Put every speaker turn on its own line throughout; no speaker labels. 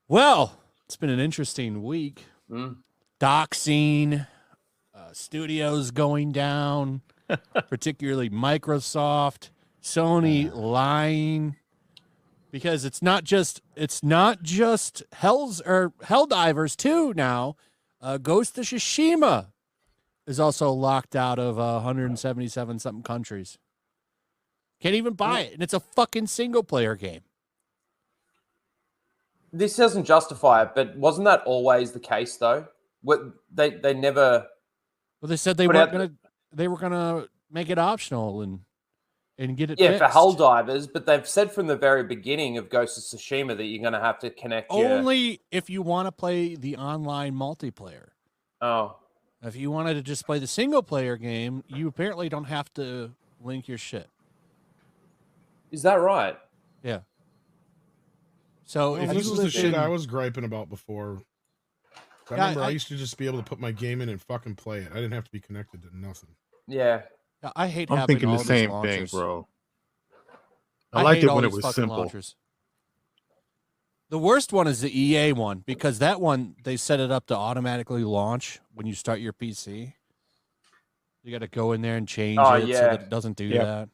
Well, it's been an interesting week.
Mm.
Doxing, studios going down, particularly Microsoft, Sony lying, because it's not just Helldivers too now. Ghost of Tsushima is also locked out of 177 something countries. Can't even buy it, and it's a fucking single player game.
This doesn't justify it, but wasn't that always the case though? What they never.
Well, they said they were gonna make it optional and get it fixed.
For Helldivers, but they've said from the very beginning of Ghost of Tsushima that you're going to have to connect
only if you want to play the online multiplayer.
Oh.
If you wanted to just play the single player game, you apparently don't have to link your shit.
Is that right?
Yeah. So
if this was the shit I was griping about before. I remember I used to just be able to put my game in and fucking play it. I didn't have to be connected to nothing.
Yeah.
I hate
I'm thinking the same thing, bro. I liked it when it was simple. Launchers.
The worst one is the EA one, because that one, they set it up to automatically launch when you start your PC. You got to go in there and change it so that it doesn't do that.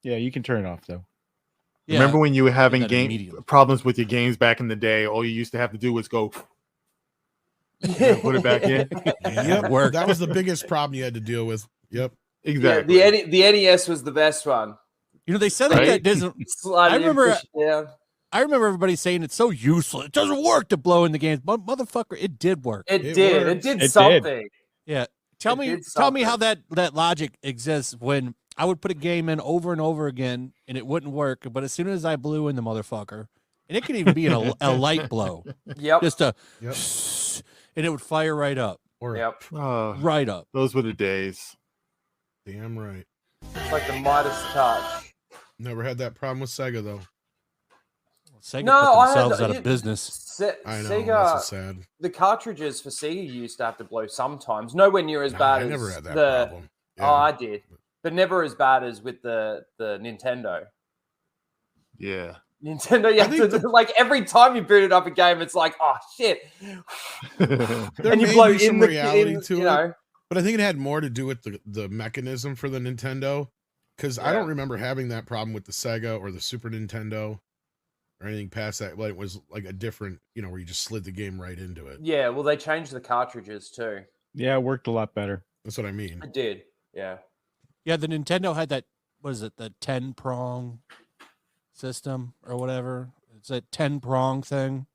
Yeah, you can turn it off, though.
Yeah, remember when you were having problems with your games back in the day? All you used to have to do was go put it back in.
Yep. That was the biggest problem you had to deal with. Yep.
Exactly.
Yeah, the NES was the best one.
You know, they said that doesn't. I remember everybody saying it's so useless. It doesn't work to blow in the games, but motherfucker, it did work.
It did something.
Yeah. Tell me how that logic exists when I would put a game in over and over again and it wouldn't work, but as soon as I blew in the motherfucker, and it could even be a light blow.
Yep.
Just and it would fire right up. Right up.
Those were the days.
Damn right.
It's like the Midas touch.
Never had that problem with Sega though.
Sega put themselves out of business.
I know.
Sega,
that's sad.
The cartridges for Sega used to have to blow sometimes. Nowhere near as bad as
I never had that problem.
Yeah. Oh, I did, but never as bad as with the Nintendo.
Yeah.
Nintendo, you have to like every time you boot it up a game, it's like, oh shit.
And you blow in the reality to it. But I think it had more to do with the mechanism for the Nintendo, because I don't remember having that problem with the Sega or the Super Nintendo or anything past that. Like it was like a different, where you just slid the game right into it.
Yeah, well, they changed the cartridges too.
Yeah, it worked a lot better.
That's what I mean.
It did. Yeah.
Yeah, the Nintendo had that. What is it? The 10-prong system or whatever. It's a 10-prong thing.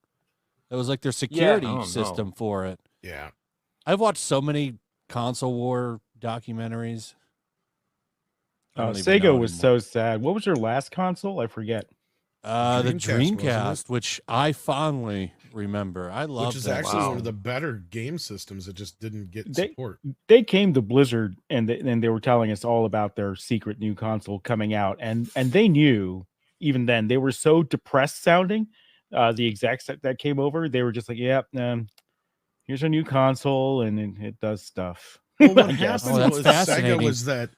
It was like their security system for it.
Yeah.
I've watched so many console war documentaries.
Sega was so sad. What was their last console? I forget.
The Dreamcast, which I fondly remember. I love.
Which is actually one of the better game systems. It just didn't get support.
They came to Blizzard and they were telling us all about their secret new console coming out, and they knew even then. They were so depressed sounding. The execs that came over, they were just like, "Yep, here's our new console, and it does stuff."
Well, what happened with Sega was that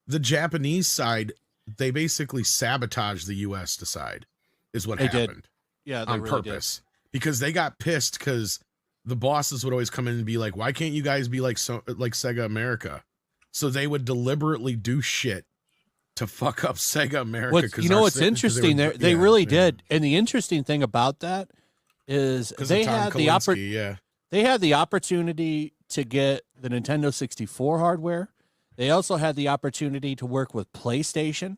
the Japanese side, they basically sabotaged the U.S. side, is what happened.
Yeah,
on
really
purpose, because they got pissed because the bosses would always come in and be like, "Why can't you guys be like Sega America?" So they would deliberately do shit to fuck up Sega America.
What's interesting? They really did, and the interesting thing about that is they had the opportunity. They had the opportunity to get the Nintendo 64 hardware. They also had the opportunity to work with PlayStation.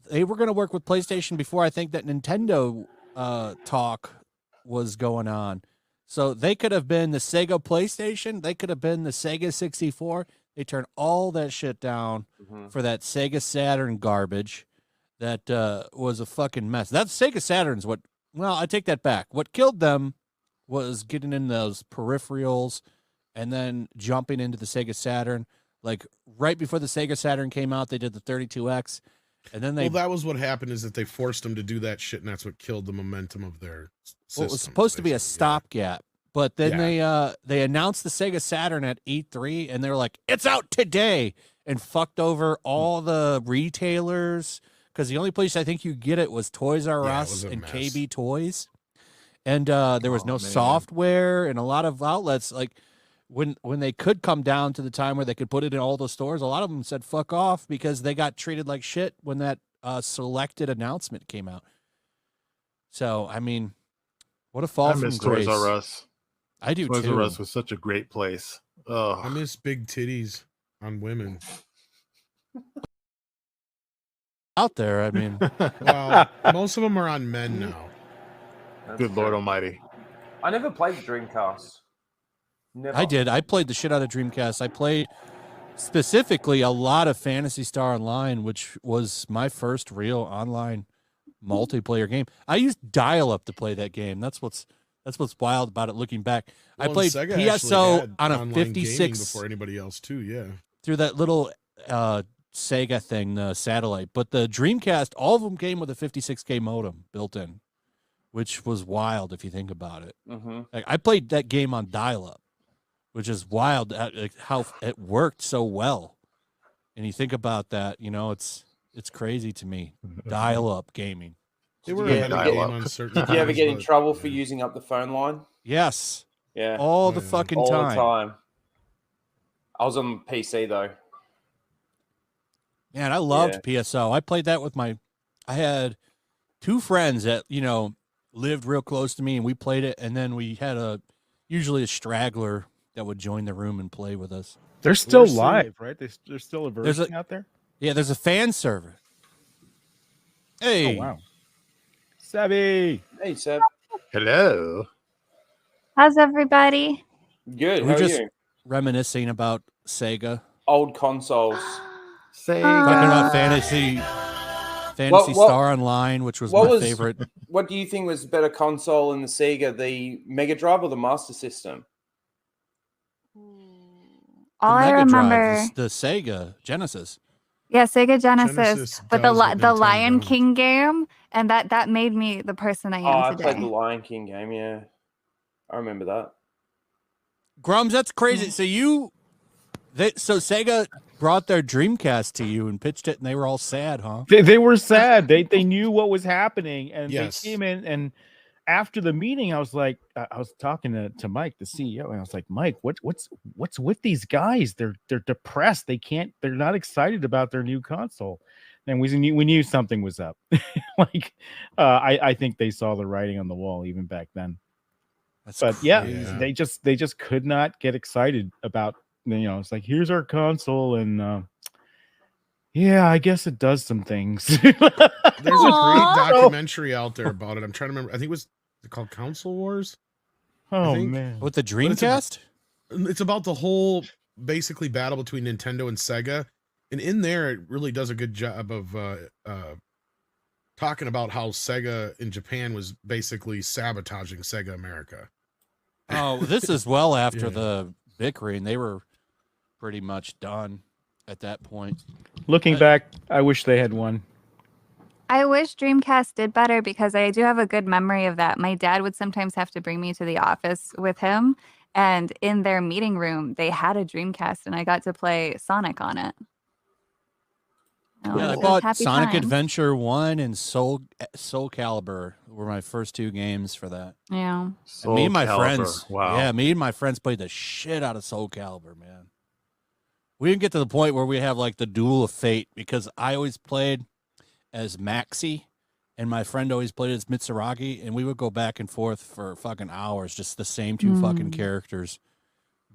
They were going to work with PlayStation before I think that Nintendo talk was going on. So they could have been the Sega PlayStation. They could have been the Sega 64. They turned all that shit down for that Sega Saturn garbage that was a fucking mess. That Sega Saturn's what, well, I take that back. What killed them was getting in those peripherals and then jumping into the Sega Saturn. Like right before the Sega Saturn came out, they did the 32X. And then
that was what happened, is that they forced them to do that shit, and that's what killed the momentum of their system.
It was supposed to be a stopgap, but then they announced the Sega Saturn at E3, and they were like, it's out today, and fucked over all the retailers, because the only place I think you get it was Toys R Us and KB Toys. And there was no software, and a lot of outlets, like when they could come down to the time where they could put it in all the stores, a lot of them said fuck off because they got treated like shit when that selected announcement came out. So, I mean, what a fall from grace.
Toys R Us.
I do
Toys
too.
R Us was such a great place. Oh,
I miss big titties on women.
Out there, I mean.
Well, most of them are on men now.
Good Lord Almighty.
I never played the Dreamcast. Never.
I did. I played the shit out of Dreamcast. I played specifically a lot of Phantasy Star Online, which was my first real online multiplayer game. I used dial-up to play that game. That's what's wild about it looking back. Well, I played
Sega
PSO on a 56
before anybody else too, yeah.
Through that little Sega thing, the satellite. But the Dreamcast, all of them came with a 56K modem built in, which was wild if you think about it.
Mm-hmm.
Like, I played that game on dial-up, which is wild how it worked so well. And you think about that, you know, it's crazy to me. Dial-up gaming.
They were ahead of the game on certain
Did you ever get in trouble for using up the phone line?
Yes.
Yeah.
All the fucking
all
time.
All the time. I was on PC though.
Man, I loved PSO. I played that with I had two friends that, you know, lived real close to me, and we played it, and then we had usually a straggler that would join the room and play with us.
They're still live, right? There's still a version out there?
Yeah, there's a fan server. Hey.
Oh, wow. Sebby.
Hey, Seb.
Hello.
How's everybody?
Good.
We're
How
just
are you?
reminiscing about Sega.
Old consoles.
Sega.
Talking about Fantasy Star Online, which was my favorite.
What do you think was the better console in the Sega, the Mega Drive or the Master System?
All I remember
is the Sega Genesis.
Yeah, Sega Genesis, but the Lion King game, and that made me the person I am today.
I played the Lion King game. Yeah, I remember that.
Grummz, that's crazy. So Sega brought their Dreamcast to you and pitched it, and they were all sad, huh?
They were sad. They knew what was happening, and they came in. And after the meeting, I was like, I was talking to Mike, the CEO, and I was like, Mike, what's with these guys? They're depressed. They're not excited about their new console. And we knew something was up. I think they saw the writing on the wall even back then. But they just could not get excited about. It's like, here's our console, and I guess it does some things.
There's a great documentary out there about it. I'm trying to remember. I think it was called Console Wars.
Oh man,
with the Dreamcast.
It's about the whole basically battle between Nintendo and Sega, and in there it really does a good job of talking about how Sega in Japan was basically sabotaging Sega America.
Oh, this is well after the bickering. They were pretty much done at that point.
Looking back, I wish they had won.
I wish Dreamcast did better because I do have a good memory of that. My dad would sometimes have to bring me to the office with him, and in their meeting room, they had a Dreamcast, and I got to play Sonic on it.
I bought Sonic Adventure 1 and Soul Calibur were my first two games for that.
Yeah.
Me and my friends. Wow. Yeah, me and my friends played the shit out of Soul Calibur, man. We didn't get to the point where we have like the Duel of Fate because I always played as Maxi and my friend always played as Mitsuragi, and we would go back and forth for fucking hours, just the same two fucking characters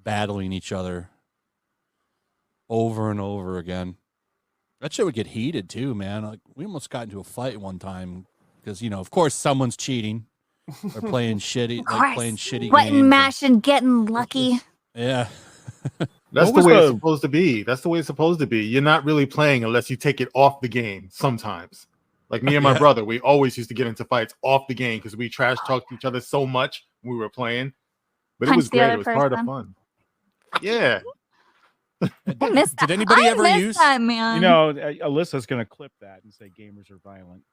battling each other over and over again. That shit would get heated too, man. Like, we almost got into a fight one time because, of course, someone's cheating or playing shitty, games.
Button mashing, getting lucky.
Yeah.
That's the way it's supposed to be. That's the way it's supposed to be. You're not really playing unless you take it off the game sometimes. Like me and my brother, we always used to get into fights off the game because we trash talked each other so much when we were playing. But it was great. It was part of fun. Yeah.
I miss that.
Did anybody ever use
that, man?
Alyssa's gonna clip that and say gamers are violent.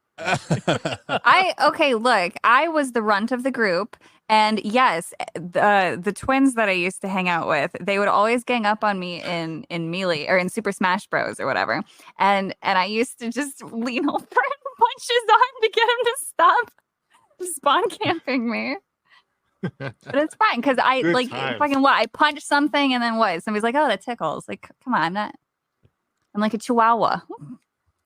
Look, I was the runt of the group, and yes, the twins that I used to hang out with, they would always gang up on me in Melee or in Super Smash Bros or whatever, and I used to just lean over and punch his arm to get him to stop spawn camping me. But it's fine because I
Good
like
times.
fucking what? I punched something and then what? Somebody's like, "Oh, that tickles." Like, come on, I'm like a chihuahua.